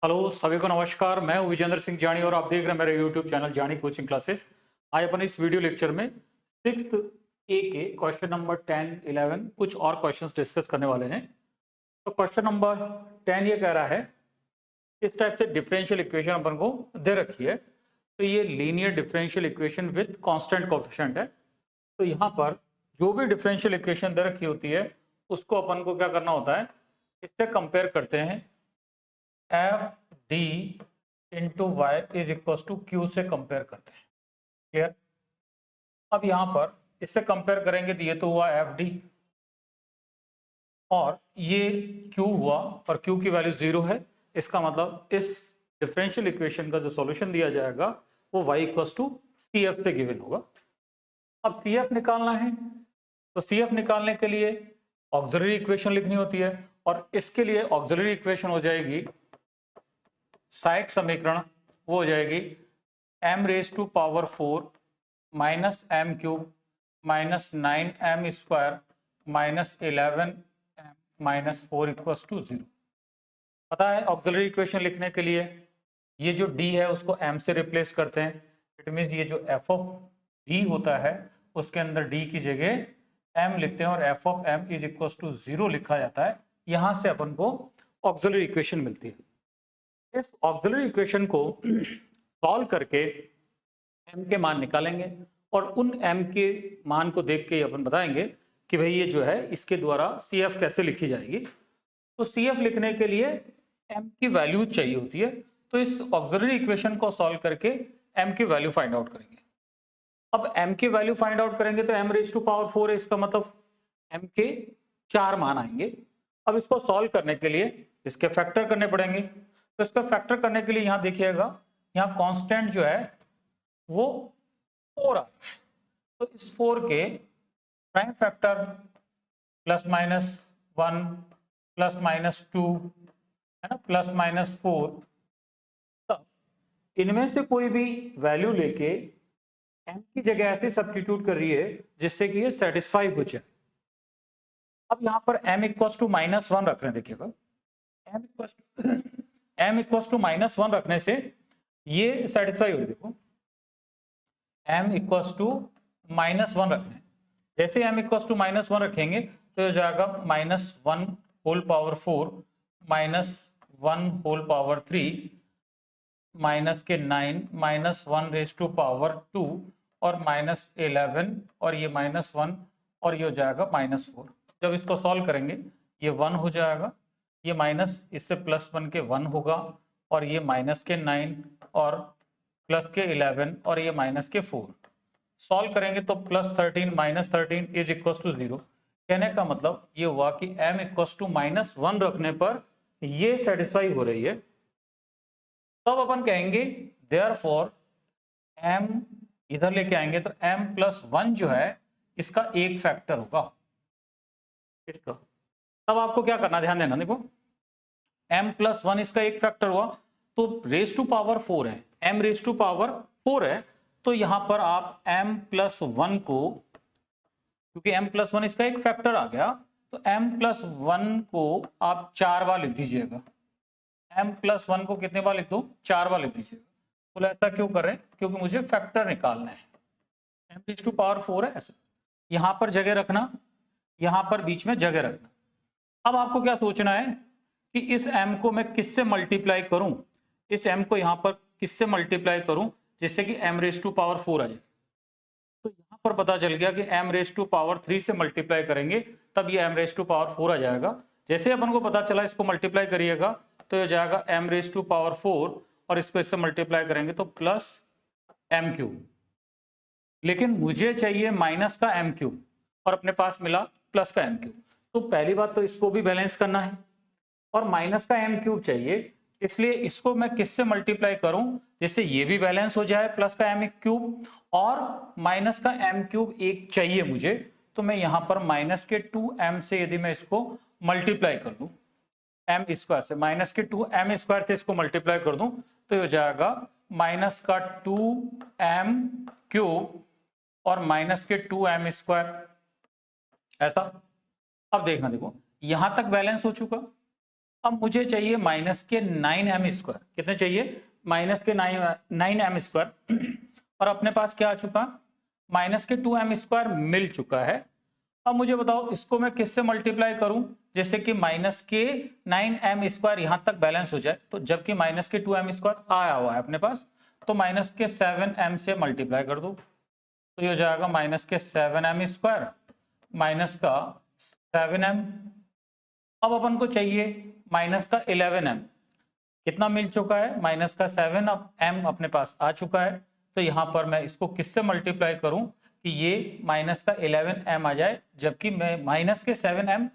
Hello सभी को नमस्कार। मैं हूं विजेंद्र सिंह जानी और आप देख रहे हैं मेरे यूट्यूब चैनल जानी कोचिंग क्लासेस। आज अपन इस वीडियो लेक्चर में 6th ए के क्वेश्चन नंबर 10, 11 कुछ और क्वेश्चंस डिस्कस करने वाले हैं। तो क्वेश्चन नंबर 10 ये कह रहा है, इस टाइप से डिफरेंशियल इक्वेशन अपन को दे रखी है। तो ये linear differential equation with constant coefficient है। तो यहाँ पर जो भी डिफरेंशियल इक्वेशन दे रखी होती है उसको अपन को क्या करना होता है, इससे कंपेयर करते हैं। F D into Y is equal to Q से कंपेयर करते हैं। क्लियर। अब यहां पर इससे कंपेयर करेंगे तो ये तो हुआ एफ डी और ये क्यू हुआ और क्यू की वैल्यू 0 है। इसका मतलब इस डिफरेंशियल इक्वेशन का जो सॉल्यूशन दिया जाएगा वो y equal to C F से गिवन होगा। अब सी एफ निकालना है तो सी एफ निकालने के लिए ऑक्सिलरी इक्वेशन लिखनी होती है और इसके लिए ऑक्सिलरी इक्वेशन हो जाएगी, सहायक समीकरण वो हो जाएगी m raise to power 4 minus M cube minus 9m square minus 11m minus 4 equal to 0। पता है ऑक्सिलरी इक्वेशन लिखने के लिए ये जो d है उसको m से रिप्लेस करते हैं। इट मीन्स ये जो f ऑफ d होता है उसके अंदर d की जगह m लिखते हैं और f of m is equal to 0 लिखा जाता है। यहां से अपन को ऑक्सिलरी इक्वेशन मिलती है। इस ऑक्सिलरी इक्वेशन को सॉल्व करके m के मान निकालेंगे और उन m के मान को देख के अपन बताएंगे कि भाई ये जो है इसके द्वारा CF कैसे लिखी जाएगी। तो CF लिखने के लिए m की वैल्यू चाहिए होती है। तो इस ऑक्सिलरी इक्वेशन को सॉल्व करके m की वैल्यू फाइंड आउट करेंगे। अब m की वैल्यू फाइंड आउट करेंगे तो m रेज टू पावर 4 है, इसका मतलब m के 4 मान आएंगे। अब इसको सॉल्व करने के लिए इसके फैक्टर करने पड़ेंगे। तो इसका फैक्टर करने के लिए यहाँ देखिएगा, यहाँ कांस्टेंट जो है वो 4 आ रहा है। तो इस 4 के prime factor plus minus 1 plus minus 2 है ना, प्लस माइनस 4, तब इनमें से कोई भी वैल्यू लेके m की जगह ऐसे सब्स्टिट्यूट कर रही है जिससे कि ये सेटिस्फाई हो जाए। अब यहाँ पर m इक्वल्स टू माइनस 1 रख रहे हैं। देखिएगा m इक्वल्स टू माइनस 1 रखने से ये सेटिस्फाई हो रही। देखो m इक्वल्स टू माइनस 1 रखना है। जैसे m इक्वल्स टू माइनस 1 रखेंगे तो हो जाएगा minus 1 whole power 4 minus 1 whole power 3 minus के 9 माइनस 1 रेज टू पावर 2 और माइनस 11 और ये माइनस 1 और ये हो जाएगा माइनस 4। जब इसको सॉल्व करेंगे ये 1 हो जाएगा, ये माइनस इससे प्लस 1 के 1 होगा और ये माइनस के 9 और प्लस के 11 और ये माइनस के 4। सॉल्व करेंगे तो plus 13 minus 13 is equal to 0। कहने का मतलब ये हुआ कि m इक्वल टू माइनस 1 रखने पर ये सेटिस्फाई हो रही है। तब अपन कहेंगे देयरफॉर m इधर लेके आएंगे तो m प्लस 1 जो है इसका एक फैक्टर होगा इसका। तब आपको क्या करना, ध्यान देना। देखो m प्लस 1 इसका एक फैक्टर हुआ तो रेज टू पावर 4 है, m रेज टू पावर 4 है। तो यहां पर आप m प्लस 1 को, क्योंकि m प्लस 1 इसका एक फैक्टर आ गया, तो m प्लस 1 को आप 4 बार लिख दीजिएगा। m प्लस 1 को कितने बार लिख दो, 4 बार लिख दीजिएगा। तो ऐसा क्यों कर रहे हैं, क्योंकि मुझे फैक्टर निकालना है। m रेज टू पावर 4 है ऐसा, यहां पर जगह रखना, यहां पर बीच में जगह रखना। अब आपको क्या सोचना है कि इस m को मैं किससे मल्टीप्लाई करूं, इस m को यहां पर किससे मल्टीप्लाई करूं जिससे कि m रेज टू पावर 4 आ जाए। तो यहां पर पता चल गया कि m रेज टू पावर 3 से मल्टीप्लाई करेंगे तब ये m रेज टू पावर 4 आ जाएगा। जैसे अपन को पता चला इसको मल्टीप्लाई करिएगा तो ये जाएगा m रेज टू पावर 4 और इसको इससे मल्टीप्लाई करेंगे तो प्लस m क्यूब। लेकिन मुझे चाहिए माइनस का m क्यूब और अपने पास मिला प्लस का m क्यूब। तो पहली बात तो इसको भी बैलेंस करना है और माइनस का m क्यूब चाहिए, इसलिए इसको मैं किससे मल्टीप्लाई करूं जिससे ये भी बैलेंस हो जाए, प्लस का m क्यूब और माइनस का m क्यूब एक चाहिए मुझे। तो मैं यहां पर माइनस के 2m से यदि मैं इसको मल्टीप्लाई कर दूं, m स्क्वायर से माइनस के 2m स्क्वायर से इसको मल्टीप्लाई कर दूं तो हो जाएगा माइनस का 2m क्यूब और माइनस के 2m स्क्वायर ऐसा। अब देखना, देखो यहां तक बैलेंस हो चुका। अब मुझे चाहिए माइनस के 9m²। कितने चाहिए? माइनस के 9m²। और अपने पास क्या आ चुका? माइनस के 2m² मिल चुका है। अब मुझे बताओ इसको मैं किससे मल्टीप्लाई करूं जिससे कि माइनस के 9m² यहां तक बैलेंस हो जाए। तो जबकि माइनस के 2m² आया हुआ है अपने पास, तो माइनस के 7m से मल्टीप्लाई कर दो। तो ये हो जाएगा माइनस के 7m² माइनस का 7m। अब अपन को चाहिए माइनस का 11m। कितना मिल चुका है? माइनस का 7 अब m अपने पास आ चुका है। तो यहाँ पर मैं इसको किससे मल्टीप्लाई करूं कि ये माइनस का 11m आ जाए, जबकि मैं माइनस के 7m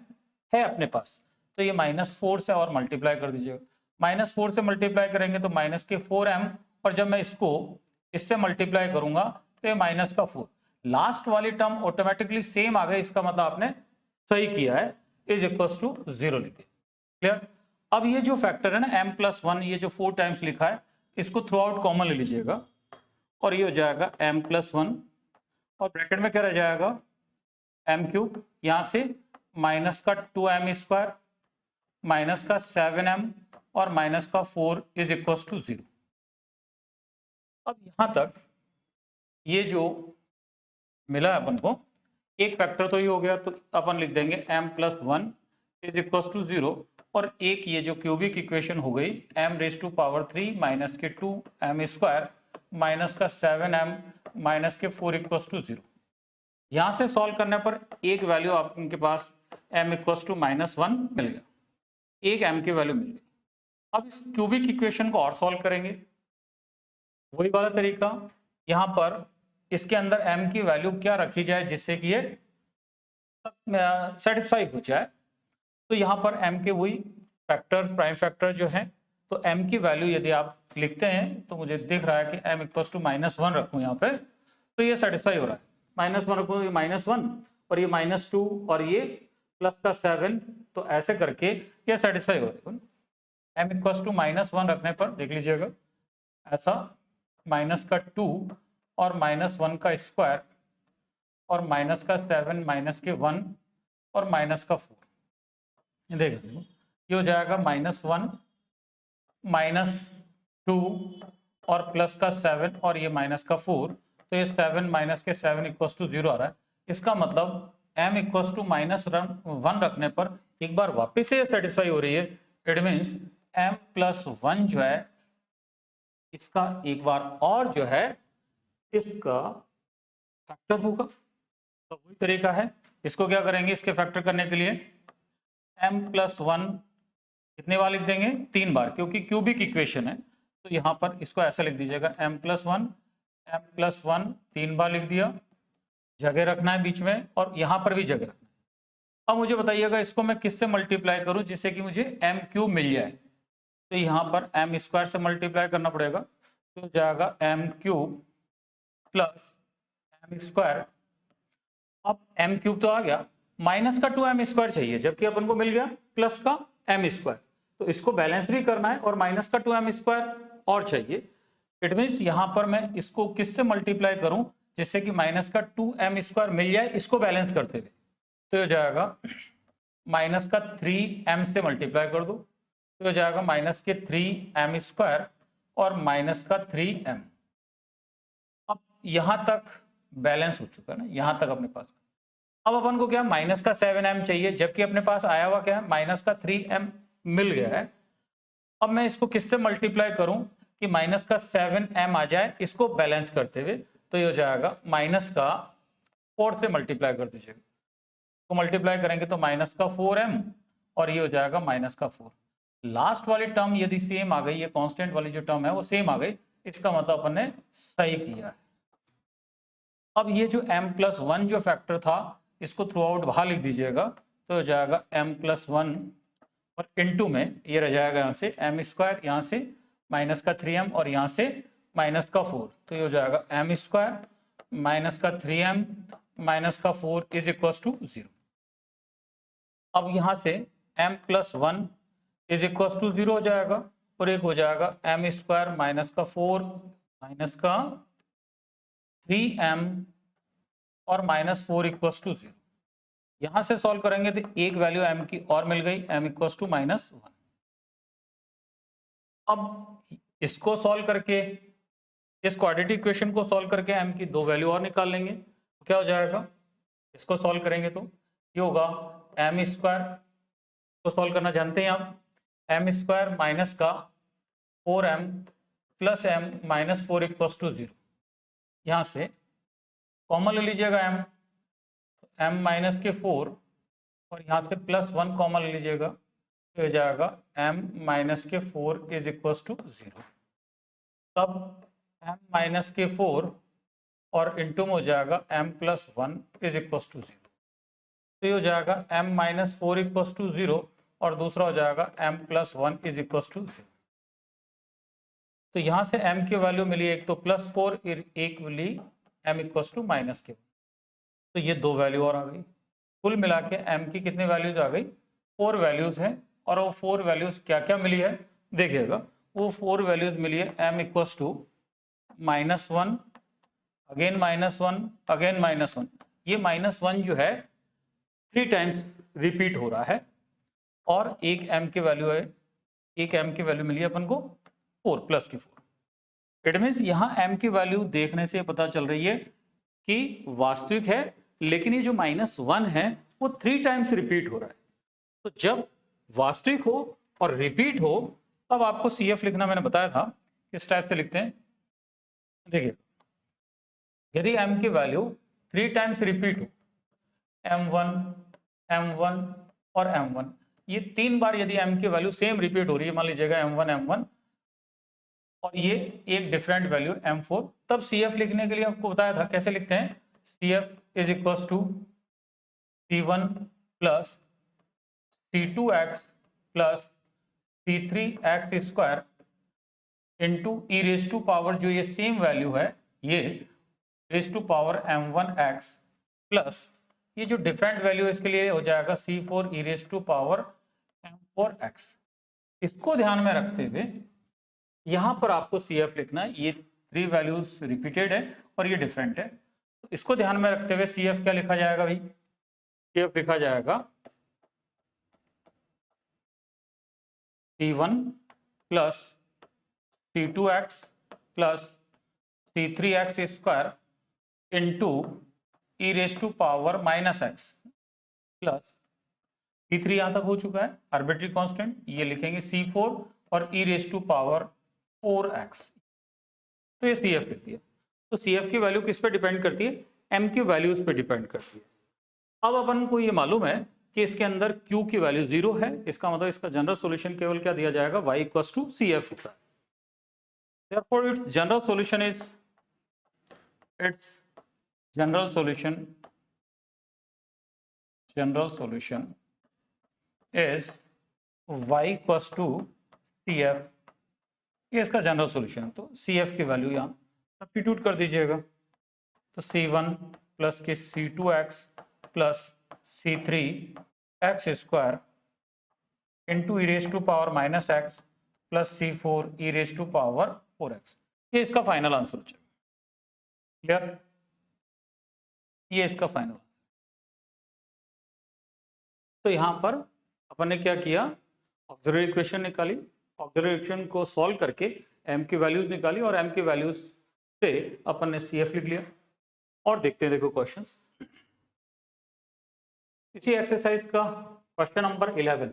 है अपने पास। तो ये -4 से और मल्टीप्लाई कर दीजिएगा। -4 से मल्टीप्लाई करेंगे तो माइनस के 4m, और जब मैं इसको इससे मल्टीप्लाई करूंगा तो ये माइनस का 4। लास्ट वाली टर्म ऑटोमेटिकली सेम आ गई, इसका मतलब आपने सही किया है, इज इक्वल टू 0 लिखे। क्लियर? अब ये जो फैक्टर है ना m+1, ये जो 4 टाइम्स लिखा है, इसको थ्रू आउट कॉमन ले लीजिएगा और ये हो जाएगा m+1 और ब्रैकेट में क्या रह जाएगा? m³ यहाँ से माइनस का 2m² माइनस का 7m और माइनस का 4 इज इक्वल टू 0। अब यहां तक ये जो मिला अपन को, एक फैक्टर तो ये हो गया, तो अपन लिख देंगे m+1 इज इक्वल टू 0, और एक ये जो क्यूबिक इक्वेशन हो गई m⁻³ माइनस के 2m² माइनस का 7m माइनस के 4 इक्वल टू 0। यहां से सॉल्व करने पर एक वैल्यू आपके पास m इक्वल टू -1 मिल गया, एक m की वैल्यू मिल गई। अब इस क्यूबिक इक्वेशन को और सॉल्व करेंगे, वही वाला तरीका। यहाँ पर इसके अंदर m की वैल्यू क्या रखी जाए जिससे कि ये सेटिस्फाई हो जाए। तो यहाँ पर m के वही फैक्टर, प्राइम फैक्टर जो है, तो m की वैल्यू यदि आप लिखते हैं तो मुझे दिख रहा है कि m इक्वल टू -1 रखूँ यहाँ पे, तो ये सेटिस्फाई हो रहा है। -1 रखूँ, ये -1 और ये -2 और ये प्लस का 7, तो ऐसे करके ये सेटिस्फाई हो रहा है। m इक्वल टू -1 रखने पर देख लीजिएगा ऐसा, माइनस का 2 और -1 का स्क्वायर और माइनस का 7 माइनस के 1 और माइनस का 4, ये देख लो, ये हो जाएगा -1 -2 और प्लस का 7 और ये माइनस का 4, तो ये 7 माइनस के 7 इक्वल टू 0 आ रहा है। इसका मतलब m इक्वल टू -1 रखने पर एक बार वापस से सेटिस्फाई हो रही है। इट मीन्स m+1 जो है इसका एक बार और जो है इसका फैक्टर होगा। तो वही तरीका है, इसको क्या करेंगे इसके फैक्टर करने के लिए m+1 कितने बार लिख देंगे? 3 बार, क्योंकि क्यूबिक इक्वेशन है। तो यहाँ पर इसको ऐसा लिख दीजिएगा m+1 3 बार लिख दिया, जगह रखना है बीच में और यहाँ पर भी जगह रखना है। अब मुझे बताइएगा इसको मैं किससे मल्टीप्लाई करूँ जिससे कि मुझे m³ मिल जाए। तो यहाँ पर m² से मल्टीप्लाई करना पड़ेगा, तो जाएगा m³ प्लस m²। अब m³ तो आ गया, माइनस का 2m² चाहिए, जबकि अपन को मिल गया प्लस का m²। तो इसको बैलेंस भी करना है और माइनस का 2m² और चाहिए। इट मीन्स यहाँ पर मैं इसको किससे मल्टीप्लाई करूं जिससे कि माइनस का 2m² मिल जाए इसको बैलेंस करते हुए। तो हो जाएगा माइनस का 3m से मल्टीप्लाई कर दो, तो हो जाएगा माइनस के 3m² और माइनस का 3m। अब यहां तक बैलेंस हो चुका है ना, यहां तक अपने पास। अब अपन को क्या माइनस का 7m चाहिए, जबकि अपने पास आया हुआ क्या है माइनस का 3m मिल गया है। अब मैं इसको किससे मल्टीप्लाई करूं कि माइनस का 7m आ जाए इसको बैलेंस करते हुए। तो ये हो जाएगा माइनस का 4 से मल्टीप्लाई कर दीजिएगा, तो मल्टीप्लाई करेंगे तो माइनस का 4m और ये हो जाएगा माइनस का 4। लास्ट वाली टर्म यदि सेम आ गई, ये कांस्टेंट वाली जो टर्म है वो सेम आ गई, इसका मतलब अपन ने सही किया है। अब ये जो m+1 जो फैक्टर था इसको थ्रू आउट बाहर लिख दीजिएगा, तो हो जाएगा m+1 और इनटू में ये रह जाएगा यहाँ से m², यहाँ से माइनस का 3m और यहाँ से माइनस का 4, तो ये हो जाएगा m² माइनस का 3m माइनस का 4 इज इक्वल टू 0। अब यहाँ से m+1 इज इक्वल टू 0 हो जाएगा और एक हो जाएगा m² माइनस का 4 माइनस का 3m और माइनस 4 इक्वल टू 0। यहाँ से सॉल्व करेंगे तो एक वैल्यू m की और मिल गई, m इक्वल टू -1। अब इसको सॉल्व करके, इस क्वाड्रेटिक इक्वेशन को सॉल्व करके m की दो वैल्यू और निकाल लेंगे। तो क्या हो जाएगा, इसको सॉल्व करेंगे तो ये होगा m स्क्वायर, को सॉल्व करना जानते हैं आप, m स्क्वायर माइनस का 4m plus m minus 4 equals to 0। यहाँ से कॉमन ले लीजिएगा m माइनस के 4 और यहाँ से प्लस 1 कॉमन ले लीजिएगा, तो हो जाएगा m माइनस के 4 इज इक्वल्स टू 0। तब m माइनस के 4 और इंटू में हो जाएगा m plus 1 is equals to 0। तो ये हो जाएगा m माइनस 4 इक्वल्स टू 0 और दूसरा हो जाएगा m plus 1 is equals to 0। तो यहाँ से m की वैल्यू मिली एक तो प्लस 4, एक मिली m इक्वल्स टू माइनस के। तो ये दो वैल्यू और आ गई। कुल मिला के m की कितनी वैल्यूज आ गई, 4 वैल्यूज हैं। और वो 4 वैल्यूज क्या क्या मिली है देखिएगा, वो 4 वैल्यूज मिली है m equals to -1, again -1, again -1। ये -1 जो है 3 टाइम्स रिपीट हो रहा है और एक m की वैल्यू है, एक m की वैल्यू मिली है अपन को 4 प्लस की 4। इट मीन्स यहाँ m की वैल्यू देखने से पता चल रही है कि वास्तविक है, लेकिन ये जो -1 है वो 3 टाइम्स रिपीट हो रहा है। तो जब वास्तविक हो और रिपीट हो तब आपको CF लिखना मैंने बताया था, किस टाइप से लिखते हैं। देखिए, यदि m की वैल्यू 3 टाइम्स रिपीट हो, m1, m1 और m1, ये 3 बार यदि m की वैल्यू सेम रिपीट हो रही है, मान लीजिएगा m1, m1 और ये एक डिफरेंट वैल्यू m4, तब CF लिखने के लिए आपको बताया था कैसे लिखते हैं। CF is equals to C1 plus C2x plus C3x square into e raise to power, जो ये सेम वैल्यू है, ये raise to power m1x plus ये जो डिफरेंट वैल्यू है इसके लिए हो जाएगा C4 e raise to power m4x। इसको ध्यान में रखते हुए यहाँ पर आपको CF लिखना है। ये 3 वैल्यूज रिपीटेड है और ये डिफरेंट है, तो इसको ध्यान में रखते हुए CF क्या लिखा जाएगा भाई, CF लिखा जाएगा C1 plus C2x plus C3x square into e raise to power -x plus C3 यहाँ तक हो चुका है आर्बिट्री कांस्टेंट, ये लिखेंगे C4 और ई रेज टू पावर 4x। तो ये CF लिख दिया। तो CF की वैल्यू किस पे डिपेंड करती है, m की वैल्यूज पे डिपेंड करती है। अब अपन को ये मालूम है कि इसके अंदर q की वैल्यू 0 है, इसका मतलब इसका जनरल सॉल्यूशन केवल क्या दिया जाएगा, y इक्वल्स टू CF होता है। Therefore its general solution is, its general solution is y equals to CF। ये इसका जनरल सॉल्यूशन है। तो CF की वैल्यू यहाँ सब्स्टिट्यूट कर दीजिएगा, तो C1 प्लस के C2x plus C3x square into e raise to power -x plus C4 e raise to power 4x। ये इसका फाइनल आंसर हो जाएगा। क्लियर, ये इसका फाइनल। तो यहाँ पर अपन ने क्या किया, ऑक्सिलरी इक्वेशन निकाली, ऑक्सिलरी इक्वेशन को सॉल्व करके m की वैल्यूज निकाली और m की वैल्यूज से अपन ने CF लिख लिया। और देखते हैं, देखो क्वेश्चंस। इसी एक्सरसाइज का क्वेश्चन नंबर 11।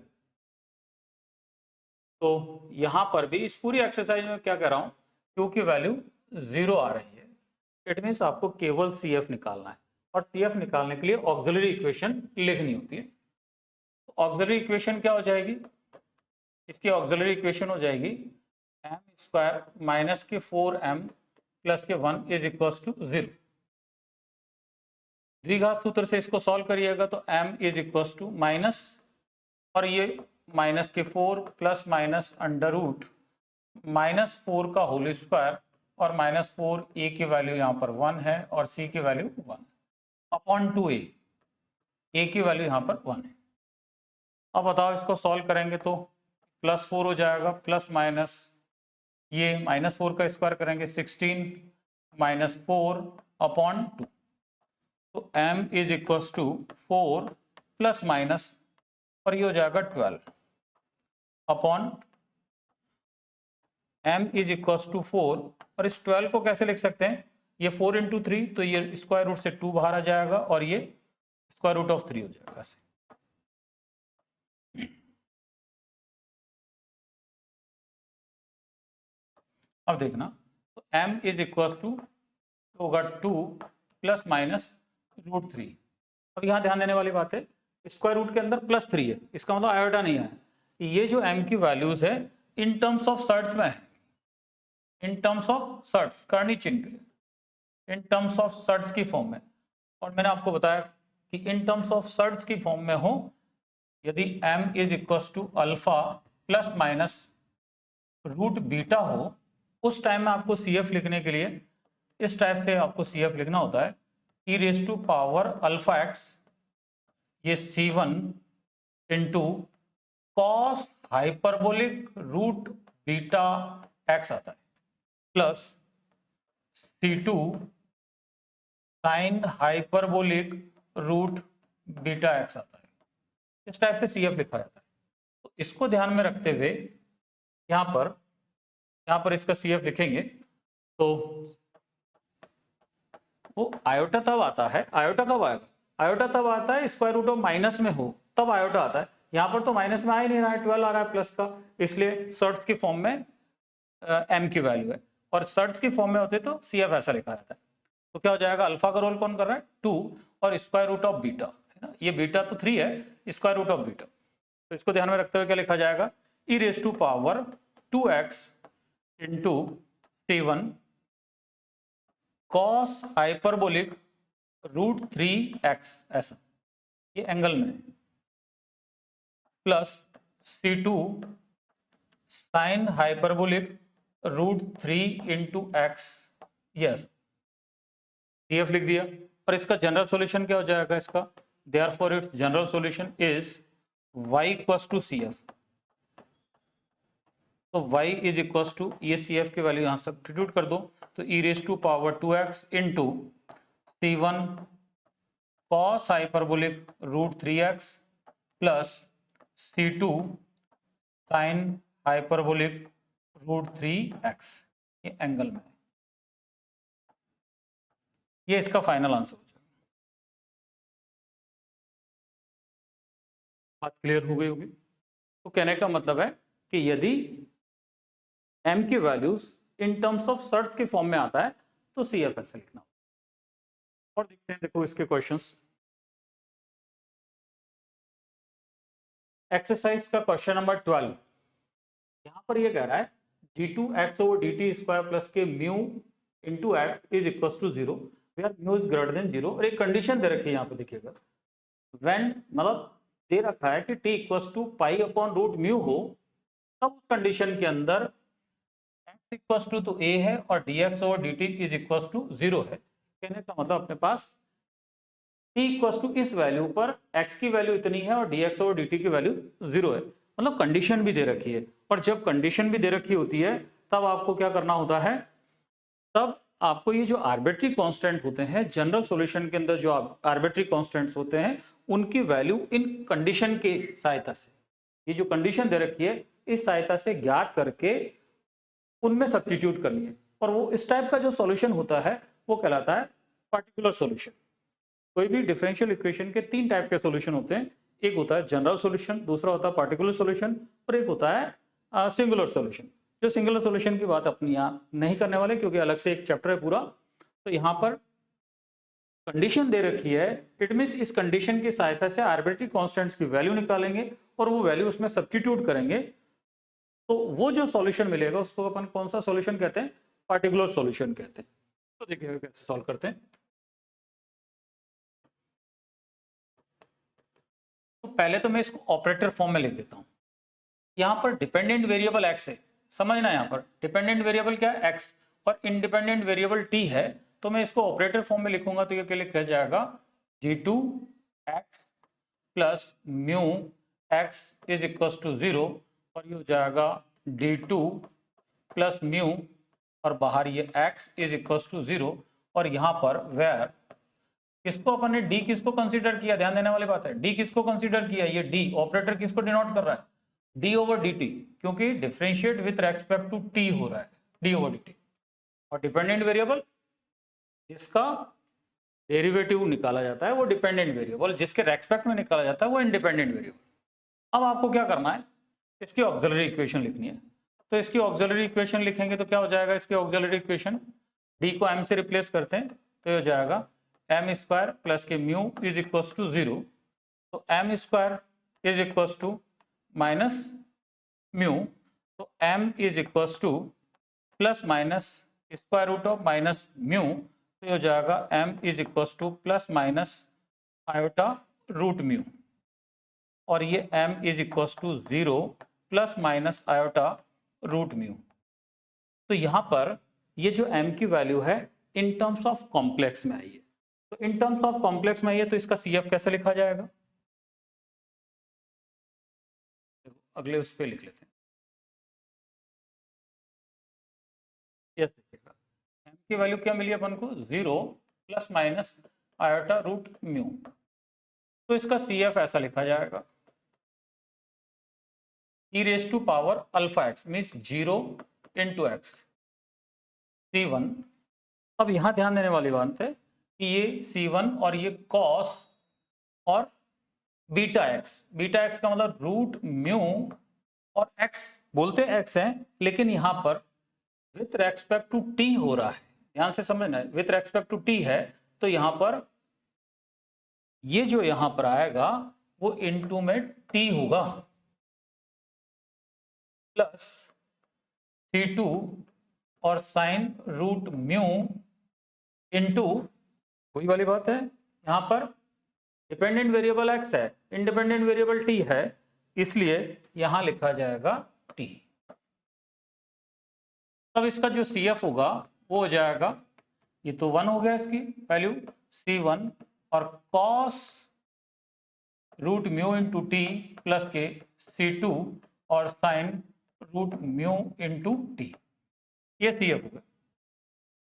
तो यहाँ पर भी इस पूरी एक्सरसाइज में क्या कह रहा हूँ, Q की वैल्यू 0 आ रही है, इट मीन्स आपको केवल CF निकालना है और CF निकालने के लिए ऑक्सिलरी इक्वेशन लिखनी होती है। ऑक्सिलरी इक्वेशन क्या हो जाएगी, इसकी ऑक्सिलरी इक्वेशन हो जाएगी m स्क्वायर माइनस के 4m प्लस के 1 इज इक्वल्स टू 0। द्विघात सूत्र से इसको सॉल्व करिएगा तो m is equals to minus और ये माइनस के 4 प्लस माइनस अंडर रूट -4 का होल स्क्वायर और -4 a की वैल्यू यहाँ पर 1 है और c की वैल्यू 1 अपॉन 2a, a की वैल्यू यहाँ पर 1 है। अब बताओ, इसको सॉल्व करेंगे तो +4 हो जाएगा, प्लस माइनस ये -4 का स्क्वायर करेंगे 16 -4 अपॉन 2। तो m is equals to 4 plus minus और ये हो जाएगा 12 upon m is equal to 4, और इस 12 को कैसे लिख सकते हैं, ये 4 इंटू 3, तो ये स्क्वायर रूट से 2 बाहर आ जाएगा और ये स्क्वायर रूट ऑफ 3 हो जाएगा। अब देखना, तो m इज इक्वल टू होगा 2 प्लस माइनस रूट 3। अब यहाँ ध्यान देने वाली बात है, स्क्वायर रूट के अंदर +3 है, इसका मतलब आयोटा नहीं है। ये जो m की वैल्यूज है इन टर्म्स ऑफ सर्ट्स में है, इन टर्म्स ऑफ सर्ट्स करनी चिन्ह के लिए, इन टर्म्स ऑफ सर्ट्स की फॉर्म में। और मैंने आपको बताया कि इन टर्म्स ऑफ सर्ट्स की फॉर्म में हो, यदि m is equal to alpha plus minus root beta हो, उस टाइम में आपको CF लिखने के लिए इस टाइप से आपको CF लिखना होता है, e raise to power alpha x, ये C1 into cos hyperbolic root beta x आता है, plus C2 sine hyperbolic root beta x आता है। इस टाइप से CF लिखा जाता है। तो इसको ध्यान में रखते हुए यहाँ पर इसका CF लिखेंगे, तो वो आयोटा तब आता है, आयोटा कब आएगा, आयोटा तब आता है स्क्वायर रूट ऑफ माइनस में हो, तब आयोटा आता है। यहाँ पर तो माइनस में आ ही नहीं रहा है, 12 आ रहा है प्लस का, इसलिए सर्ट्स की फॉर्म में m की वैल्यू है, और सर्ट्स की फॉर्म में होते तो CF ऐसा लिखा जाता है। तो क्या हो जाएगा, अल्फा का रोल कौन कर रहा है, 2, और स्क्वायर रूट ऑफ बीटा है ना, ये बीटा तो 3 है, स्क्वायर रूट ऑफ बीटा, तो इसको ध्यान में रखते हुए क्या लिखा जाएगा, e raise to power 2x into C1 cos hyperbolic root 3x, ऐसा ये एंगल में, plus C2 sine hyperbolic root 3 into x, yes CF लिख दिया। और इसका जनरल सॉल्यूशन क्या हो जाएगा इसका, therefore its general solution is y equals to CF। तो y इज इक्वल्स टू, ये CF की वैल्यू यहाँ सब्स्टिट्यूट कर दो, तो e raise to power 2x into C1 cos hyperbolic root 3x plus C2 sine hyperbolic root 3x, ये angle में, ये इसका फाइनल आंसर हो जाएगा। बात क्लियर हो गई होगी। तो कहने का मतलब है कि यदि m की values in terms of surds के फॉर्म में आता है तो CF ऐसे लिखना। और देखते हैं, देखो इसके क्वेश्चंस। एक्सरसाइज का क्वेश्चन नंबर 12, यहां पर ये कह रहा है d2x over dt square plus K mu into X is equal to 0 where mu is greater than 0, और एक कंडीशन दे रखी है यहाँ पे, देखिएगा व्हेन, मतलब दे रखा है कि t equal to pi upon root mu हो, तब उस कंडीशन के अंदर x इक्वल टू तो a है और dx over dt is equal to 0 है। कहने का मतलब अपने पास t इक्वल टू इस वैल्यू पर x की वैल्यू इतनी है और dx ओवर dt की वैल्यू 0 है, मतलब कंडीशन भी दे रखी है। और जब कंडीशन भी दे रखी होती है तब आपको क्या करना होता है, तब आपको ये जो आर्बिट्री कांस्टेंट होते हैं जनरल सॉल्यूशन के अंदर, जो आर्बिट्री कांस्टेंट्स होते हैं उनकी वैल्यू इन कंडीशन के सहायता से, ये जो कंडीशन दे रखी है इस सहायता से ज्ञात करके उनमें सब्स्टिट्यूट करनी है। और वो इस टाइप का जो सॉल्यूशन होता है वो कहलाता है पार्टिकुलर सॉल्यूशन। कोई भी डिफरेंशियल इक्वेशन के 3 टाइप के सॉल्यूशन होते हैं, एक होता है जनरल सॉल्यूशन, दूसरा होता है पार्टिकुलर सॉल्यूशन, और एक होता है सिंगुलर सॉल्यूशन। जो सिंगुलर सॉल्यूशन की बात अपनी यहाँ नहीं करने वाले क्योंकि अलग से एक चैप्टर है पूरा। तो यहाँ पर कंडीशन दे रखी है, इट मीन्स इस कंडीशन की सहायता से आर्बिट्री कांस्टेंट्स की वैल्यू निकालेंगे और वो वैल्यू उसमें सब्स्टिट्यूट करेंगे, तो वो जो सॉल्यूशन मिलेगा उसको अपन कौन सा सॉल्यूशन कहते हैं, पार्टिकुलर सॉल्यूशन कहते हैं। तो देखिए कैसे सॉल्व करते हैं। तो पहले तो मैं इसको ऑपरेटर फॉर्म में लिख देता हूँ। यहाँ पर डिपेंडेंट वेरिएबल x है, समझना, यहाँ पर डिपेंडेंट वेरिएबल क्या है x, और इंडिपेंडेंट वेरिएबल t है, तो मैं इसको ऑपरेटर फॉर्म में लिखूंगा तो ये क्या लिखा जाएगा, d2x plus mu x is equal to 0, और ये हो जाएगा d2 प्लस म्यू, और बाहर ये x इज इक्वल टू 0, और यहाँ पर वेयर किसको अपन ने d किसको कंसीडर किया, ध्यान देने वाली बात है, d किसको कंसीडर किया, ये d ऑपरेटर किसको डिनोट कर रहा है, डी ओवर डी टी, क्योंकि differentiate with respect to t हो रहा है, डी ओवर डी टी। और डिपेंडेंट वेरिएबल जिसका डेरिवेटिव निकाला जाता है वो डिपेंडेंट वेरिएबल, जिसके रेस्पेक्ट में निकाला जाता है वो इंडिपेंडेंट वेरिएबल। अब आपको क्या करना है, इसकी ऑक्सिलरी इक्वेशन लिखनी है। तो इसकी ऑक्सिलरी इक्वेशन लिखेंगे तो क्या हो जाएगा, इसकी ऑक्सिलरी इक्वेशन डी को एम से रिप्लेस करते हैं तो ये हो जाएगा M square plus K mu is equal to 0। तो M square is equal to minus mu, तो M is equal to plus minus square root of minus mu, तो ये हो जाएगा M is equal to plus minus iota root mu, और ये m is equal to 0 plus minus iota root mu. तो यहाँ पर ये जो m की वैल्यू है इन टर्म्स ऑफ कॉम्प्लेक्स में आई है। तो इन टर्म्स ऑफ कॉम्प्लेक्स में आई है तो इसका CF कैसे लिखा जाएगा, अगले उस पर लिख लेते हैं। यस, देखिएगा m की वैल्यू क्या मिली अपन को, 0 plus minus iota root mu. तो इसका CF ऐसा लिखा जाएगा e raise to power alpha x means 0 into x C1। अब यहां ध्यान देने वाली बात है कि ये C1 और ये cos और बीटा एक्स का मतलब रूट म्यू, और x बोलते x है लेकिन यहां पर विथ रेस्पेक्ट टू t हो रहा है, ध्यान से समझना, विथ रेस्पेक्ट टू t है। तो यहां पर ये जो यहां पर आएगा वो इनटू में t होगा प्लस C2 और साइन रूट म्यू इंटू, वही वाली बात है, यहां पर डिपेंडेंट वेरिएबल x है, इंडिपेंडेंट वेरिएबल t है, इसलिए यहां लिखा जाएगा t। अब इसका जो CF होगा वो हो जाएगा, ये तो 1 हो गया इसकी वैल्यू C1 और cos root mu into t plus के C2 और sine root mu into t, ये CF होगा।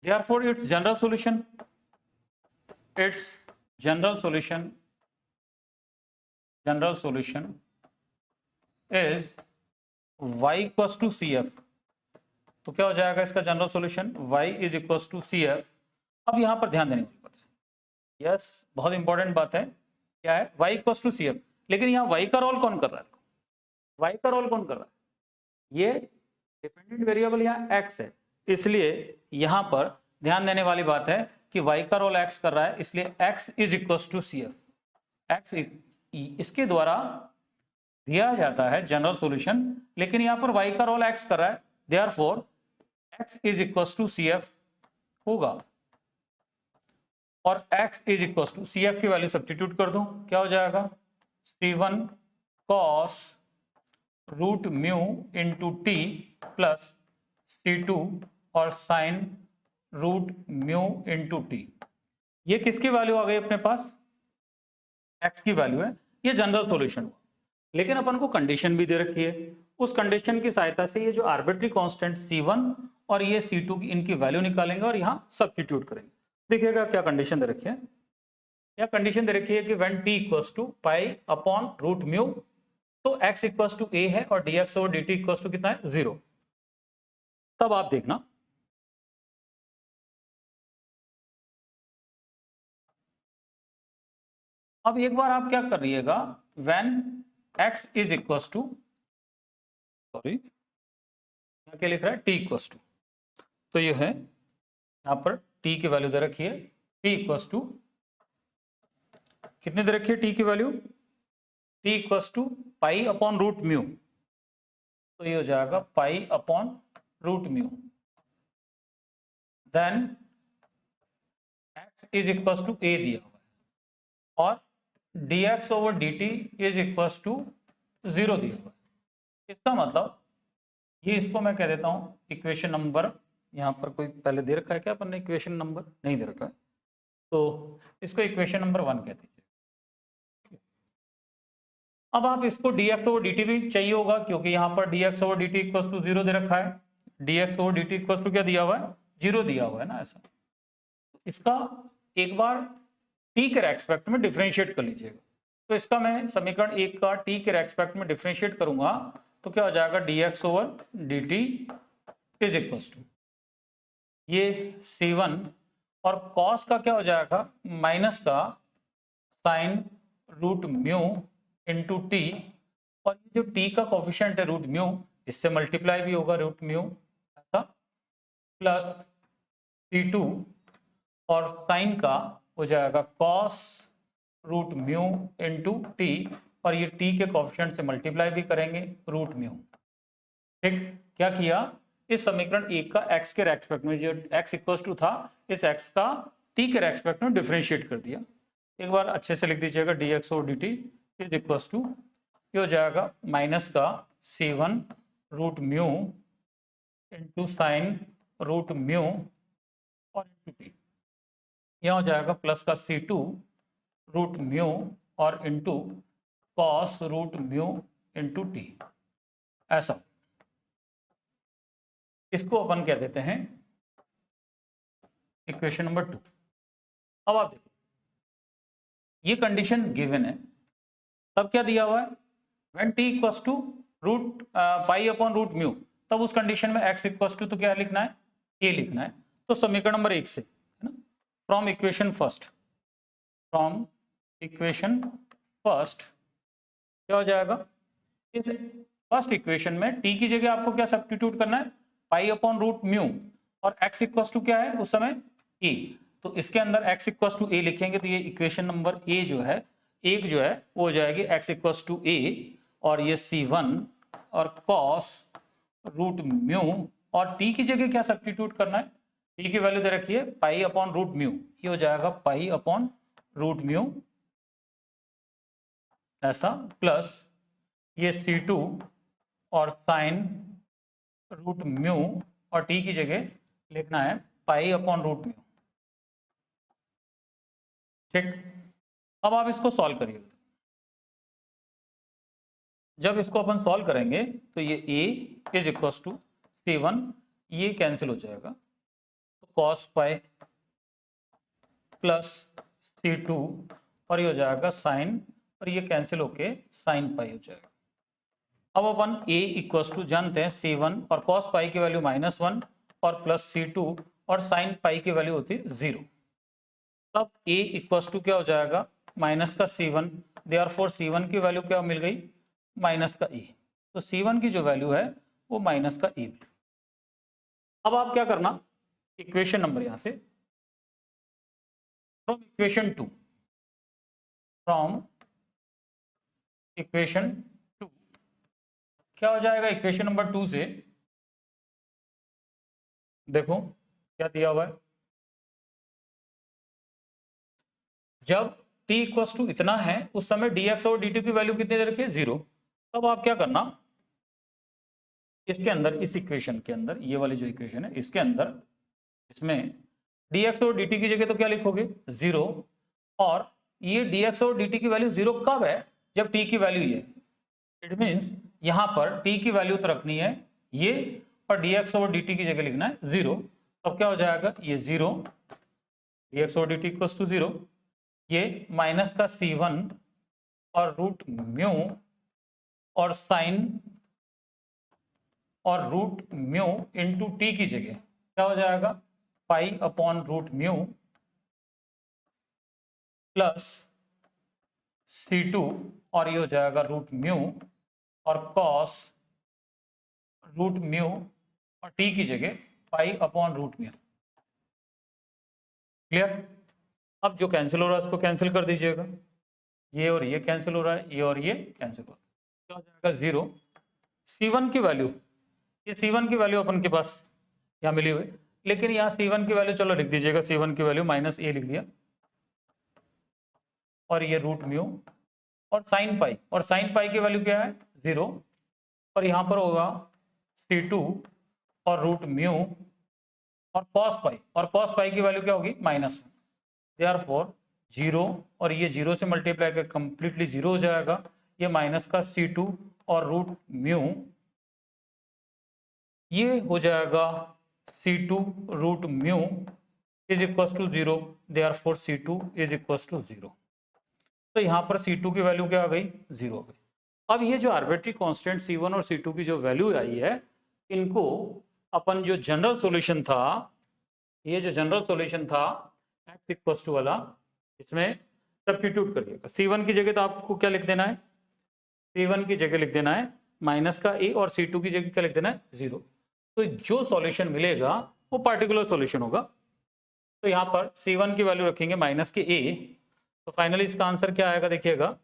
Therefore its general solution is y equals to CF। तो क्या हो जाएगा इसका general solution, y is equal to CF। अब यहां पर ध्यान देने वाली बात है, यस बहुत इंपॉर्टेंट बात है, क्या है, y इक्वल टू CF। लेकिन यहाँ y का रोल कौन कर रहा है, देखो y का रोल कौन कर रहा है, ये डिपेंडेंट वेरिएबल यहाँ x है, इसलिए यहां पर ध्यान देने वाली बात है कि y का रोल x कर रहा है, इसलिए x is equal to CF। x इसके द्वारा दिया जाता है जनरल सॉल्यूशन, लेकिन यहां पर y का रोल x कर रहा है, therefore x is equal to CF होगा। और x is equal to CF की वैल्यू सब्स्टिट्यूट कर दूं, क्या हो जाएगा, C1 cos root mu into t plus C2 और sine root mu into t. ये किसकी वैल्यू आ गई अपने पास, x की वैल्यू है, ये जनरल सॉल्यूशन हुआ। लेकिन अपन को कंडीशन भी दे रखी है, उस कंडीशन की सहायता से ये जो आर्बिट्री कांस्टेंट C1 और ये C2 की इनकी वैल्यू निकालेंगे और यहाँ सब्स्टिट्यूट करेंगे। देखिएगा क्या कंडीशन दे रखी है, या कंडीशन दे रखी है कि when t equals to pi upon root mu, तो x इक्वल्स टू a है और dx over dt equals to कितना है, 0। तब आप देखना अब एक बार आप क्या कर रहिएगा, when x is equals to, sorry क्या लिख रहा है, t इक्वल्स टू, तो ये है यहाँ पर t की वैल्यू दे रखी है, t इक्वल्स टू कितनी दे रखी है, t की value t equals to pi upon root mu, तो ये हो जाएगा pi upon root mu, then x is equals to a दिया हुआ है और dx over dt is equals to 0 दिया हुआ है। इसका मतलब ये, इसको मैं कह देता हूं इक्वेशन नंबर, यहाँ पर कोई पहले दे रखा है क्या अपन ने, इक्वेशन नंबर नहीं दे रखा है, तो इसको इक्वेशन नंबर 1 कहते हैं। अब आप इसको dx ओवर dt भी चाहिए होगा, क्योंकि यहाँ पर dx over dt equals to 0 दे रखा है, dx over dt equals to क्या दिया हुआ है, 0 दिया हुआ है ना ऐसा। इसका एक बार t के रेस्पेक्ट में डिफरेंशिएट कर लीजिएगा, तो इसका मैं समीकरण 1 का t के रेस्पेक्ट में डिफरेंशिएट करूंगा तो क्या हो जाएगा dx over dt is equal to ये C1 और cos का क्या हो जाएगा माइनस का sine root mu into t, और ये जो t का कोफिशिएंट है रूट म्यू, इससे मल्टीप्लाई भी होगा रूट म्यू ऐसा, प्लस C2 और साइन का हो जाएगा cos root mu into t, और ये t के कोफिशिएंट से मल्टीप्लाई भी करेंगे रूट म्यू। ठीक, क्या किया, इस समीकरण एक का x के रेस्पेक्ट में जो x इक्वल टू था, इस x का t के रेस्पेक्ट में डिफरेंशिएट कर दिया। एक बार अच्छे से लिख दीजिएगा dx और dt इज इक्वल टू, ये हो जाएगा माइनस का C1 root mu into sine root mu और इंटू टी, यह हो जाएगा प्लस का C2 रूट म्यू और into cos root mu into t, ऐसा। इसको अपन क्या देते हैं इक्वेशन नंबर 2। अब आप देखो ये कंडीशन गिवन है, तब क्या दिया हुआ है, when t equals to root pi upon root mu, तब उस कंडीशन में x इक्वल्स टू तो क्या लिखना है, a लिखना है। तो समीकरण नंबर 1 से, है ना, फ्रॉम इक्वेशन फर्स्ट क्या हो जाएगा, इस फर्स्ट इक्वेशन में t की जगह आपको क्या सब्स्टिट्यूट करना है, पाई अपॉन रूट म्यू, और x इक्वल्स टू क्या है उस समय a, तो इसके अंदर x इक्वल्स टू a लिखेंगे, तो ये इक्वेशन नंबर a जो है एक जो है वो हो जाएगी x इक्वल्स टू a, और ये C1 और cos रूट म्यू, और t की जगह क्या सब्स्टिट्यूट करना है, t की वैल्यू दे रखी है पाई अपॉन रूट म्यू, ये हो जाएगा पाई अपॉन रूट म्यू ऐसा, प्लस ये C2 और साइन रूट म्यू, और t की जगह लिखना है पाई अपॉन रूट म्यू। ठीक, अब आप इसको सॉल्व करिए। जब इसको अपन सॉल्व करेंगे तो ये a is equal to C1, ये कैंसिल हो जाएगा, तो cos पाई प्लस C2, और ये हो जाएगा साइन, और ये कैंसिल होके साइन पाई हो जाएगा। अब अपन a इक्वल टू जानते हैं C1 और cos पाई की वैल्यू -1 और प्लस C2 और साइन पाई की वैल्यू होती है 0, तब a इक्वल टू क्या हो जाएगा माइनस का C1, देयरफॉर C1 की वैल्यू क्या मिल गई माइनस का e, तो C1 की जो वैल्यू है वो माइनस का e। अब आप क्या करना, इक्वेशन नंबर यहां से फ्रॉम इक्वेशन 2 क्या हो जाएगा, इक्वेशन नंबर 2 से देखो क्या दिया हुआ है, जब t इक्वल्स टू इतना है उस समय dx और dt की वैल्यू कितनी दे रखी है 0, तब आप क्या करना, इसके अंदर इस इक्वेशन के अंदर ये वाली जो इक्वेशन है इसके अंदर इसमें dx और dt की जगह तो क्या लिखोगे 0, और ये dx और dt की वैल्यू 0 कब है, जब t की वैल्यू ये, इट मीन्स यहां पर t की वैल्यू तो रखनी है ये, और dx और dt की जगह लिखना है 0, तब क्या हो जाएगा ये 0 dx और dt इक्वल्स टू 0, ये माइनस का C1 और रूट म्यू और साइन और रूट म्यू इंटू टी की जगह क्या हो जाएगा pi upon root mu plus C2, और ये हो जाएगा रूट म्यू और कॉस रूट म्यू, और टी की जगह pi upon root mu. Clear, अब जो कैंसिल हो रहा है उसको कैंसिल कर दीजिएगा, ये और ये कैंसिल हो रहा है, ये और ये कैंसिल हो रहा है, क्या हो जाएगा 0। C1 की वैल्यू, ये C1 की वैल्यू अपन के पास यहाँ मिली हुई, लेकिन यहाँ C1 की वैल्यू चलो लिख दीजिएगा, C1 की वैल्यू माइनस a लिख दिया, और ये रूट म्यू और साइन पाई, और साइन पाई की वैल्यू क्या है 0, और यहाँ पर होगा C2 और रूट म्यू और कॉस पाई की वैल्यू क्या होगी -1, देयरफॉर 0, और ये 0 से मल्टीप्लाई कर कंप्लीटली 0 हो जाएगा, ये माइनस का C2 और रूट म्यू, ये हो जाएगा C2 root mu is equal to 0, therefore C2 is equal to 0। तो यहाँ पर C2 की वैल्यू क्या आ गई 0 हो गई। अब ये जो आर्बिट्री कांस्टेंट C1 और C2 की जो वैल्यू आई है, इनको अपन जो जनरल सॉल्यूशन था, ये जो जनरल सॉल्यूशन था x इक्वल टू वाला, इसमें सब्स्टिट्यूट करिएगा। C1 की जगह तो आपको क्या लिख देना है, C1 की जगह लिख देना है माइनस का a, और C2 की जगह क्या लिख देना है 0। तो जो सॉल्यूशन मिलेगा वो पार्टिकुलर सॉल्यूशन होगा। तो यहाँ पर C1 की वैल्यू रखेंगे माइनस के a, तो फाइनली इसका आंसर क्या आएगा देखिएगा,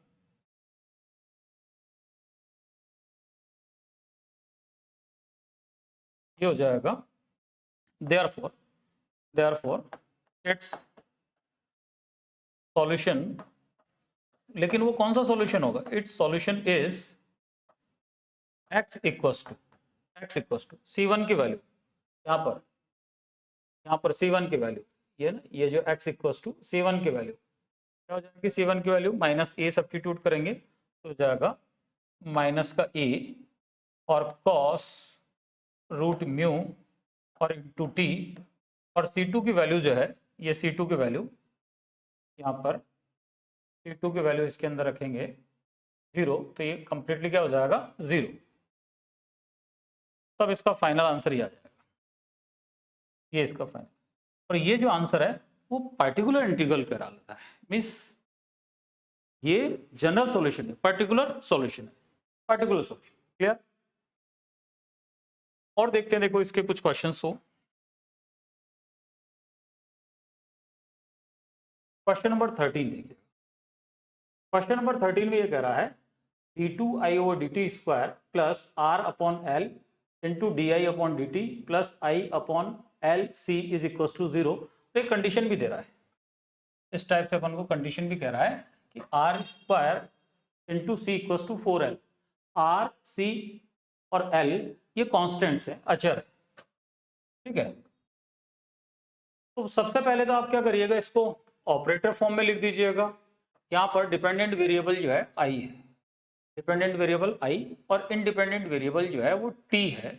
ये हो जाएगा therefore its सॉल्यूशन, लेकिन वो कौन सा सॉल्यूशन होगा, its solution is x equals to C1 की वैल्यू, यहाँ पर C1 की वैल्यू ये ना, ये जो x इक्वल्स टू C1 की वैल्यू क्या हो जाएगी, C1 की वैल्यू माइनस a सब्स्टिट्यूट करेंगे तो हो जाएगा माइनस का a और cos रूट म्यू और इंटू टी, और C2 की वैल्यू जो है, ये C2 की वैल्यू यहाँ पर C2 की वैल्यू इसके अंदर रखेंगे 0, तो ये कंप्लीटली क्या हो जाएगा 0। तब इसका फाइनल आंसर ही आ जाएगा, ये इसका फाइनल। और ये जो आंसर है वो पार्टिकुलर इंटीग्रल कहलाता है, मीन्स ये जनरल सॉल्यूशन है, पार्टिकुलर सॉल्यूशन है, पार्टिकुलर सॉल्यूशन। क्लियर? और देखते हैं, देखो इसके कुछ क्वेश्चंस हो। क्वेश्चन नंबर 13 देखिए। क्वेश्चन नंबर 13 में ये कह रहा है d2i/dt square plus r upon l into di/dt plus i upon l c is equal to 0। तो एक कंडीशन भी दे रहा है, इस टाइप से अपन को कंडीशन भी कह रहा है कि r square into c equal to 4l। r, c और l ये कॉन्स्टेंट्स है, अचर है, ठीक है। तो सबसे पहले तो आप क्या करिएगा, इसको ऑपरेटर फॉर्म में लिख दीजिएगा। यहाँ पर डिपेंडेंट वेरिएबल जो है i है, डिपेंडेंट वेरिएबल i, और इंडिपेंडेंट वेरिएबल जो है वो t है।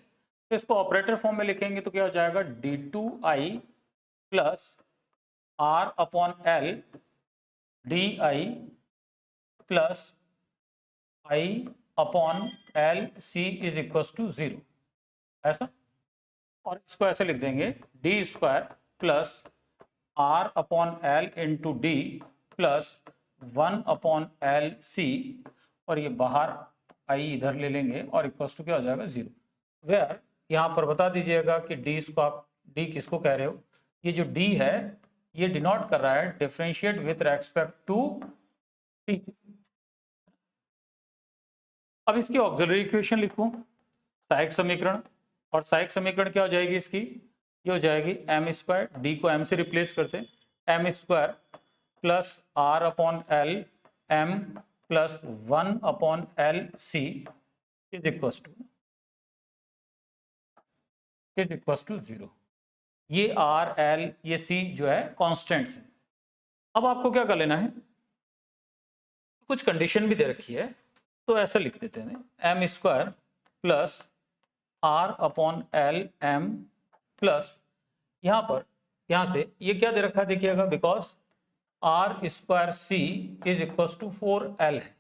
तो इसको ऑपरेटर फॉर्म में लिखेंगे तो क्या हो जाएगा, d2i plus r upon l di plus i upon l c is equal to 0, ऐसा। और इसको ऐसे लिख देंगे d square plus r upon l into d plus 1 upon l c, और ये बाहर आई इधर ले लेंगे और इक्वल टू क्या हो जाएगा 0। वेयर यहाँ पर बता दीजिएगा कि डी इसको आप डी किसको कह रहे हो, ये जो डी है ये डिनोट कर रहा है differentiate with respect to t. अब इसकी ऑक्सिलरी इक्वेशन लिखूं, सहायक समीकरण, और सहायक समीकरण क्या हो जाएगी इसकी, ये हो जाएगी एम स्क्वायर, डी को एम से रिप्लेस करते हैं, m square plus r upon l m plus 1 upon l c is equal to 0। ये आर एल ये सी जो है कॉन्स्टेंट्स हैं। अब आपको क्या कर लेना है, कुछ कंडीशन भी दे रखी है, तो ऐसा लिख देते हैं m square plus r upon l m plus, यहाँ पर यहाँ से ये क्या दे रखा है देखिएगा, because r square c is equal to 4l है।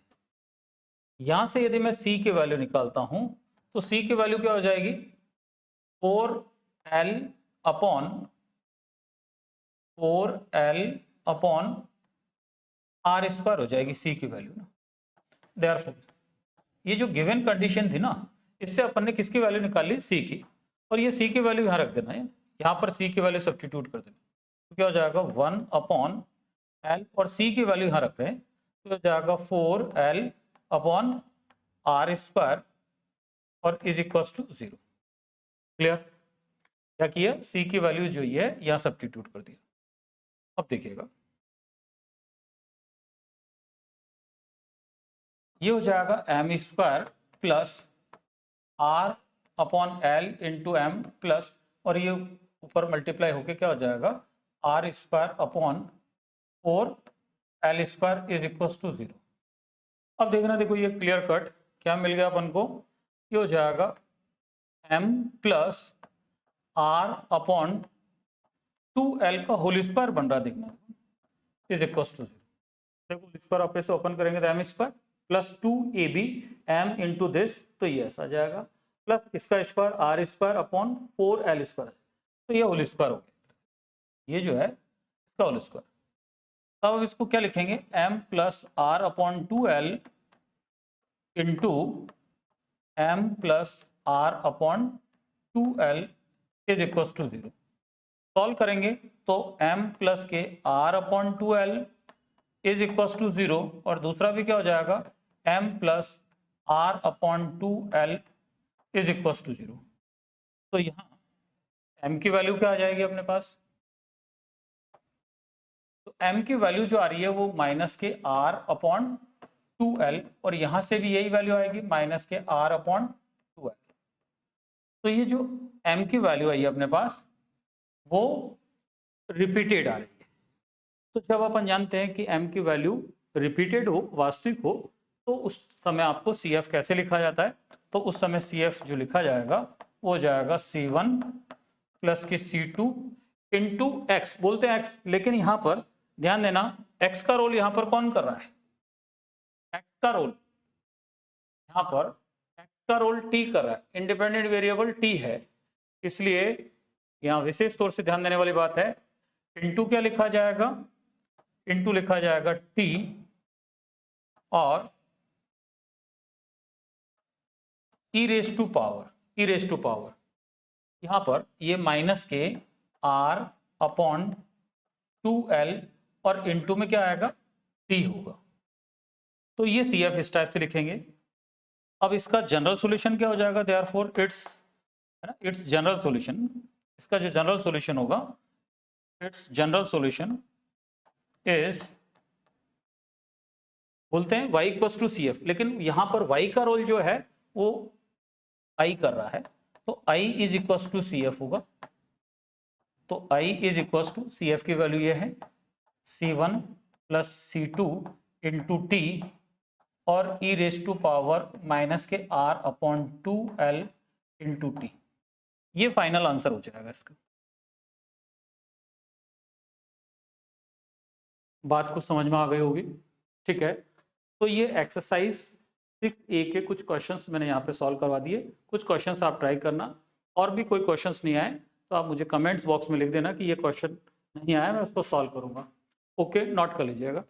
यहाँ से यदि मैं c की वैल्यू निकालता हूँ तो c की वैल्यू क्या हो जाएगी, 4l अपॉन आर स्क्वायर हो जाएगी c की वैल्यू ना। देयरफॉर ये जो गिवन कंडीशन थी ना, इससे अपन ने किसकी वैल्यू निकाली, c की, और ये c की वैल्यू यहाँ रख देना है, यहाँ पर c की वैल्यू सब्स्टिट्यूट कर देना, तो क्या हो जाएगा 1 अपॉन l, और c की वैल्यू यहाँ रख रहे हैं तो हो जाएगा 4l अपॉन आर स्क्वायर और इज इक्वल टू 0। क्लियर? क्या किया, c की वैल्यू जो है यहाँ सब्स्टिट्यूट कर दिया। अब देखिएगा ये हो जाएगा M square plus r upon l into m plus, और ये ऊपर मल्टीप्लाई होके क्या हो जाएगा r square upon 4l square is equal to 0। अब देखना, देखो ये क्लियर कट क्या मिल गया अपन को, ये हो जाएगा m plus r upon 2l का होल स्क्वायर बन रहा है, देखना इज इक्वल टू 0। देखो स्क्वायर आप ऐसे ओपन करेंगे तो m square plus 2ab m into this, तो ये ऐसा आ जाएगा, प्लस इसका square r square upon 4l square, तो ये होल स्क्वायर हो गया, ये जो है इसका होल स्क्वायर। अब इसको क्या लिखेंगे, m plus r upon 2l into m plus r upon 2l is equal to 0। Solve करेंगे तो m प्लस के r upon 2l is equal to 0, और दूसरा भी क्या हो जाएगा, m plus r upon 2l is equal to 0। तो यहाँ m की वैल्यू क्या आ जाएगी अपने पास, तो m की वैल्यू जो आ रही है वो माइनस के r अपॉन 2l, और यहाँ से भी यही वैल्यू आएगी माइनस के r अपॉन 2l। तो ये जो m की वैल्यू आई है अपने पास वो रिपीटेड आ रही है। तो जब अपन जानते हैं कि m की वैल्यू रिपीटेड हो, वास्तविक हो, तो उस समय आपको CF कैसे लिखा जाता है, तो उस समय CF जो लिखा जाएगा वो हो जाएगा C1 प्लस के C2 इंटू एक्स, बोलते हैं x, लेकिन यहाँ पर ध्यान देना x का रोल यहाँ पर कौन कर रहा है, x का रोल यहाँ पर x का रोल t कर रहा है, इंडिपेंडेंट वेरिएबल t है, इसलिए यहाँ विशेष तौर से ध्यान देने वाली बात है, इंटू क्या लिखा जाएगा, इंटू लिखा जाएगा t, और e रेज टू पावर, यहाँ पर ये माइनस के r अपॉन 2l और इंटू में क्या आएगा t होगा। तो ये CF इस टाइप से लिखेंगे। अब इसका जनरल सॉल्यूशन क्या हो जाएगा, देयरफॉर इट्स, है ना, इट्स जनरल सॉल्यूशन, इसका जो जनरल सॉल्यूशन होगा, इट्स जनरल सॉल्यूशन इज, बोलते हैं y इक्वल्स टू CF, लेकिन यहाँ पर y का रोल जो है वो I कर रहा है, तो I is equals to CF होगा। तो I is equals to CF की वैल्यू ये है C1 plus C2 into t, और e raise to power minus के r upon 2l into t, ये फाइनल आंसर हो जाएगा इसका। बात कुछ समझ में आ गई होगी, ठीक है। तो ये एक्सरसाइज 6A के कुछ क्वेश्चंस मैंने यहाँ पे सॉल्व करवा दिए, कुछ क्वेश्चंस आप ट्राई करना, और भी कोई क्वेश्चंस नहीं आए तो आप मुझे कमेंट्स बॉक्स में लिख देना कि ये क्वेश्चन नहीं आया, मैं उसको सॉल्व करूँगा, ओके, नोट कर लीजिएगा।